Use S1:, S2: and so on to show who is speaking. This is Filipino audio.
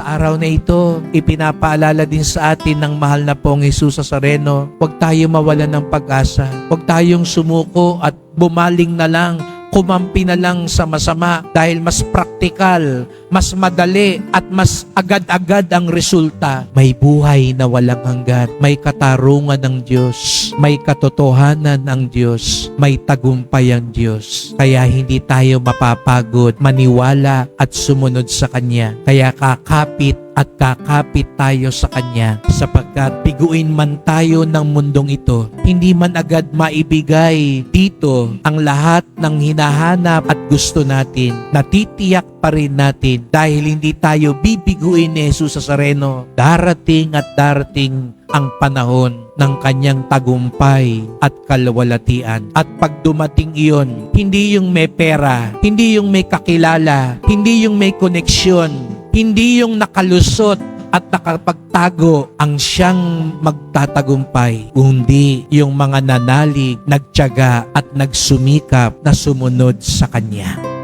S1: araw na ito, ipinapaalala din sa atin ng mahal na pong Jesus Nazareno, huwag tayo mawalan ng pag-asa. Huwag tayong sumuko at bumaling na lang, kumampi na lang sa masama dahil mas praktikal, mas madali at mas agad-agad ang resulta. May buhay na walang hanggan, may katarungan ng Diyos, may katotohanan ng Diyos, may tagumpay ang Diyos. Kaya hindi tayo mapapagod, maniwala at sumunod sa Kanya. Kaya kakapit tayo sa Kanya sapagkat biguin man tayo ng mundong ito, hindi man agad maibigay dito ang lahat ng hinahanap at gusto natin. Natitiyak pa rin natin dahil hindi tayo bibiguin ni Jesus Nazareno. Darating at darating ang panahon ng Kanyang tagumpay at kalwalatian. At pag dumating iyon, hindi yung may pera, hindi yung may kakilala, hindi yung may koneksyon, hindi yung nakalusot at nakapagtago ang siyang magtatagumpay, kundi yung mga nanalig, nagtiyaga at nagsumikap na sumunod sa Kanya.